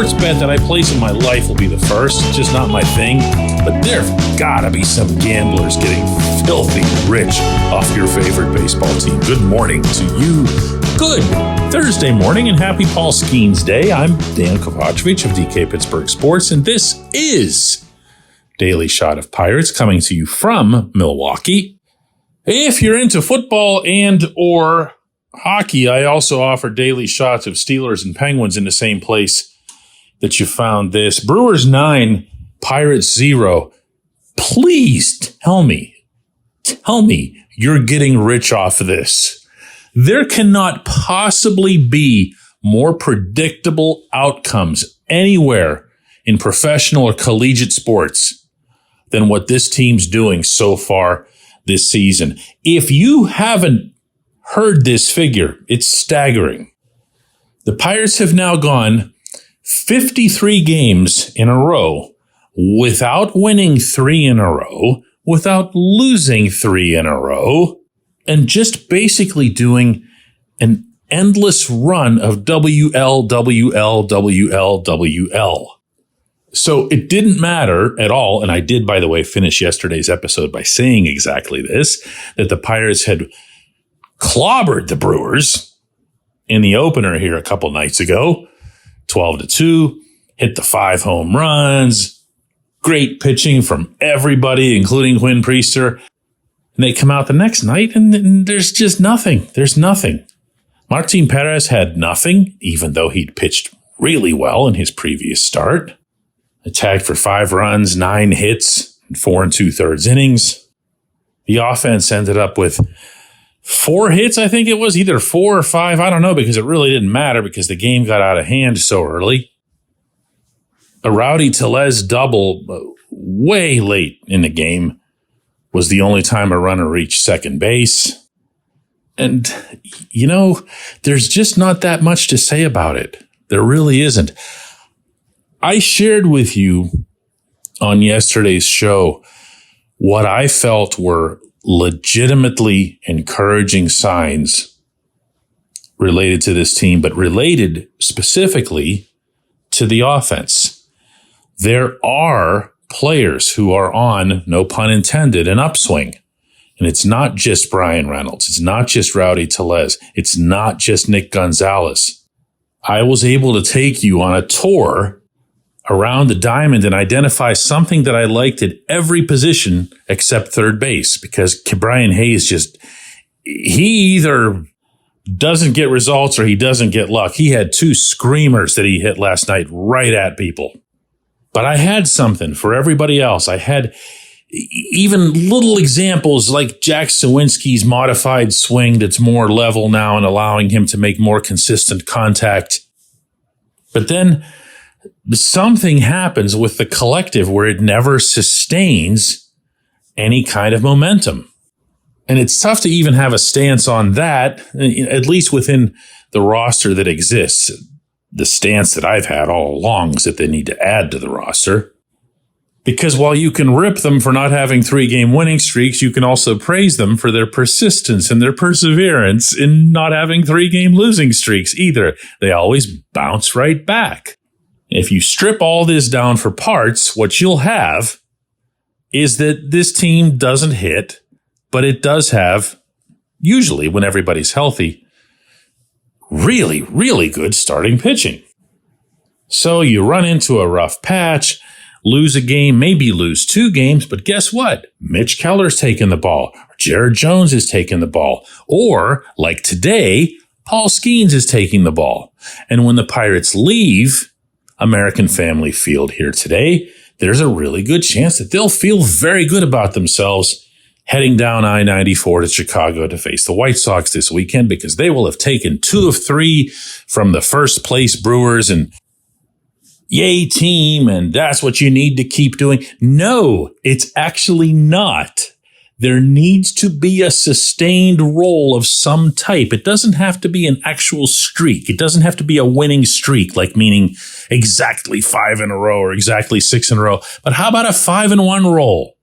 sports bet that I place in my life will be the first. It's just not my thing. But there's gotta be some gamblers getting filthy rich off your favorite baseball team. Good morning to you. Good Thursday morning and happy Paul Skeens Day. I'm Dejan Kovacevic of DK Pittsburgh Sports, and this is Daily Shot of Pirates coming to you from Milwaukee. If you're into football and or hockey, I also offer daily shots of Steelers and Penguins in the same place that you found this. Brewers 9, Pirates 0. Please tell me you're getting rich off of this. There cannot possibly be more predictable outcomes anywhere in professional or collegiate sports than what this team's doing so far this season. If you haven't heard this figure, it's staggering. The Pirates have now gone 53 games in a row without winning 3 in a row, without losing 3 in a row, and just basically doing an endless run of WL. So it didn't matter at all, and I did, by the way, finish yesterday's episode by saying exactly this, that the Pirates had clobbered the Brewers in the opener here a couple nights ago, 12-2, hit the 5 home runs, great pitching from everybody, including Quinn Priester. And they come out the next night and there's just nothing. There's nothing. Martin Perez had nothing, even though he'd pitched really well in his previous start. Attacked for 5 runs, 9 hits, 4 2/3 innings. The offense ended up with 4 hits, I think it was, either 4 or 5. I don't know, because it really didn't matter because the game got out of hand so early. A Rowdy Tellez double way late in the game was the only time a runner reached second base. And, there's just not that much to say about it. There really isn't. I shared with you on yesterday's show what I felt were legitimately encouraging signs related to this team, but related specifically to the offense. There are players who are on, no pun intended, an upswing. And it's not just Brian Reynolds. It's not just Rowdy Tellez. It's not just Nick Gonzalez. I was able to take you on a tour around the diamond and identify something that I liked at every position except third base, because Brian Hayes he either doesn't get results or he doesn't get luck. He had 2 screamers that he hit last night right at people. But I had something for everybody else. I had even little examples like Jack Sawinski's modified swing that's more level now and allowing him to make more consistent contact. But then something happens with the collective where it never sustains any kind of momentum. And it's tough to even have a stance on that, at least within the roster that exists. The stance that I've had all along is that they need to add to the roster. Because while you can rip them for not having 3-game winning streaks, you can also praise them for their persistence and their perseverance in not having 3-game losing streaks either. They always bounce right back. If you strip all this down for parts, what you'll have is that this team doesn't hit, but it does have, usually when everybody's healthy, really, really good starting pitching. So you run into a rough patch, lose a game, maybe lose 2 games, but guess what? Mitch Keller's taking the ball. Jared Jones is taking the ball. Or, like today, Paul Skeens is taking the ball. And when the Pirates leave American Family Field here today, there's a really good chance that they'll feel very good about themselves heading down I-94 to Chicago to face the White Sox this weekend, because they will have taken 2 of 3 from the first place Brewers, and yay team, and that's what you need to keep doing. No, it's actually not. There needs to be a sustained roll of some type. It doesn't have to be an actual streak. It doesn't have to be a winning streak, like meaning exactly 5 in a row or exactly 6 in a row. But how about a 5-1 roll?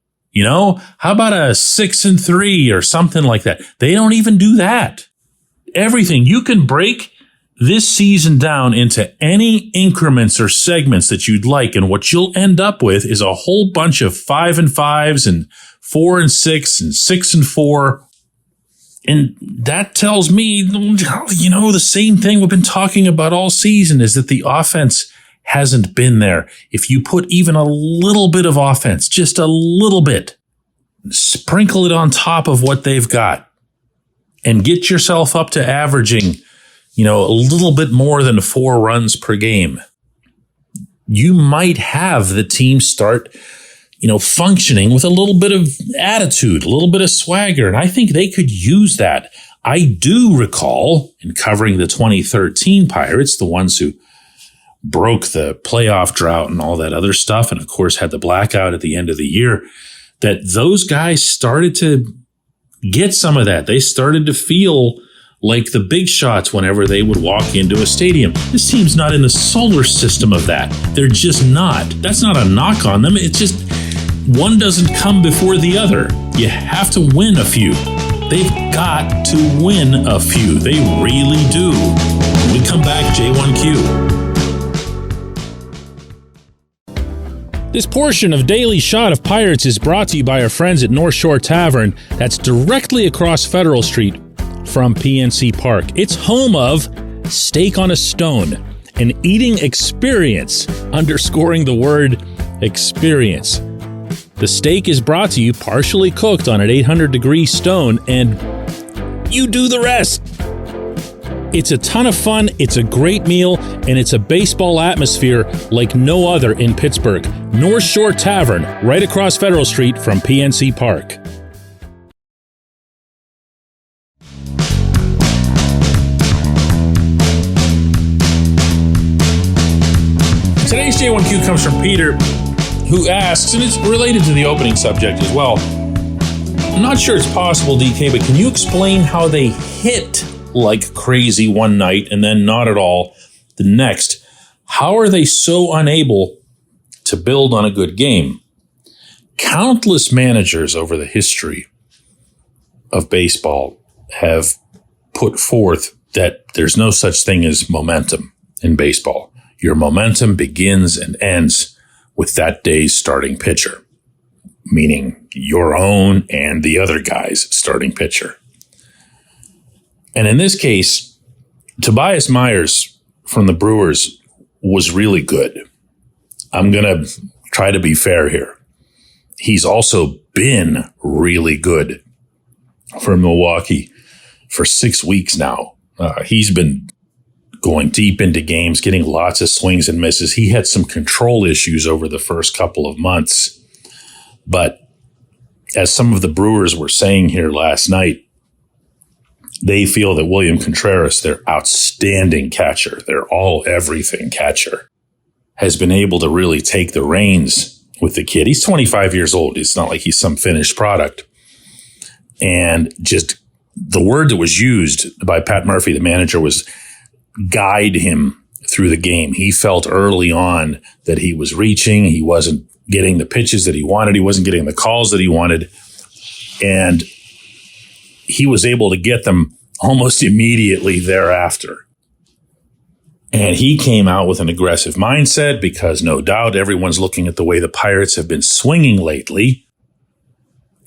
How about a 6-3 or something like that? They don't even do that. Everything. You can break this season down into any increments or segments that you'd like, and what you'll end up with is a whole bunch of 5-5s and 4-6 and 6-4. And that tells me, the same thing we've been talking about all season is that the offense hasn't been there. If you put even a little bit of offense, just a little bit, sprinkle it on top of what they've got and get yourself up to averaging, a little bit more than 4 runs per game, you might have the team start, functioning with a little bit of attitude, a little bit of swagger. And I think they could use that. I do recall in covering the 2013 Pirates, the ones who broke the playoff drought and all that other stuff, and of course had the blackout at the end of the year, that those guys started to get some of that. They started to feel like the big shots whenever they would walk into a stadium. This team's not in the solar system of that. They're just not. That's not a knock on them. It's just one doesn't come before the other. You have to win a few. They've got to win a few. They really do. When we come back, J1Q. This portion of Daily Shot of Pirates is brought to you by our friends at North Shore Tavern. That's directly across Federal Street from PNC Park. It's home of Steak on a Stone, an eating experience, underscoring the word experience. The steak is brought to you partially cooked on an 800-degree stone, and you do the rest. It's a ton of fun, it's a great meal, and it's a baseball atmosphere like no other in Pittsburgh. North Shore Tavern, right across Federal Street from PNC Park. Today's J1Q comes from Peter, who asks, and it's related to the opening subject as well. I'm not sure it's possible, DK, but can you explain how they hit like crazy one night and then not at all the next? How are they so unable to build on a good game? Countless managers over the history of baseball have put forth that there's no such thing as momentum in baseball. Your momentum begins and ends with that day's starting pitcher, meaning your own and the other guy's starting pitcher. And in this case, Tobias Myers from the Brewers was really good. I'm going to try to be fair here. He's also been really good for Milwaukee for 6 weeks now. He's been going deep into games, getting lots of swings and misses. He had some control issues over the first couple of months. But as some of the Brewers were saying here last night, they feel that William Contreras, their outstanding catcher, their all-everything catcher, has been able to really take the reins with the kid. He's 25 years old. It's not like he's some finished product. And just the word that was used by Pat Murphy, the manager, was guide him through the game. He felt early on that he was reaching. He wasn't getting the pitches that he wanted. He wasn't getting the calls that he wanted. And he was able to get them almost immediately thereafter. And he came out with an aggressive mindset because no doubt everyone's looking at the way the Pirates have been swinging lately.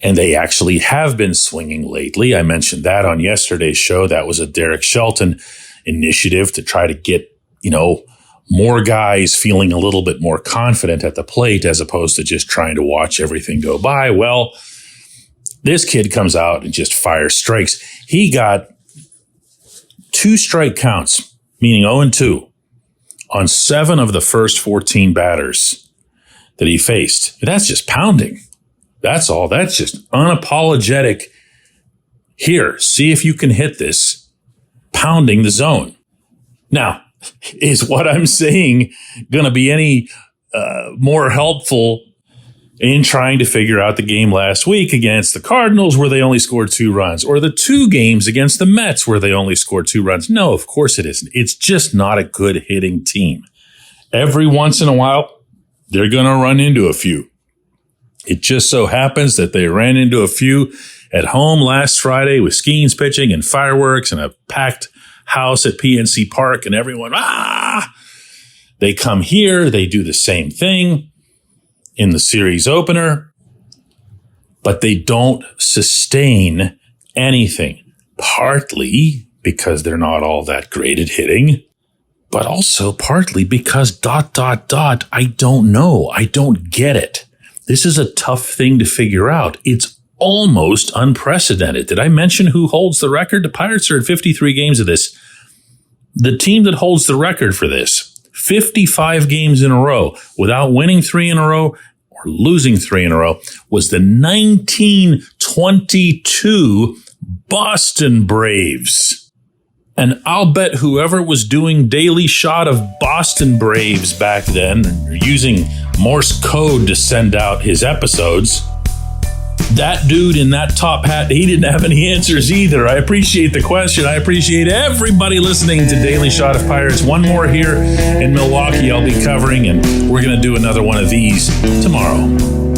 And they actually have been swinging lately. I mentioned that on yesterday's show. That was a Derek Shelton initiative to try to get, more guys feeling a little bit more confident at the plate as opposed to just trying to watch everything go by. Well, this kid comes out and just fires strikes. He got 2 strike counts, meaning 0-2, on 7 of the first 14 batters that he faced. And that's just pounding. That's all. That's just unapologetic. Here, see if you can hit this, pounding the zone. Now, is what I'm saying going to be any more helpful in trying to figure out the game last week against the Cardinals where they only scored 2 runs, or the 2 games against the Mets where they only scored 2 runs? No, of course it isn't. It's just not a good hitting team. Every once in a while, they're going to run into a few. It just so happens that they ran into a few at home last Friday with Skeens pitching and fireworks and a packed house at PNC Park and everyone, They come here, they do the same thing in the series opener, but they don't sustain anything, partly because they're not all that great at hitting, but also partly because ... I don't know. I don't get it. This is a tough thing to figure out. It's almost unprecedented. Did I mention who holds the record? The Pirates are at 53 games of this. The team that holds the record for this, 55 games in a row without winning 3 in a row or losing 3 in a row, was the 1922 Boston Braves. And I'll bet whoever was doing daily shot of Boston Braves back then, using Morse code to send out his episodes, that dude in that top hat, he didn't have any answers either. I appreciate the question. I appreciate everybody listening to Daily Shot of Pirates. One more here in Milwaukee I'll be covering, and we're going to do another one of these tomorrow.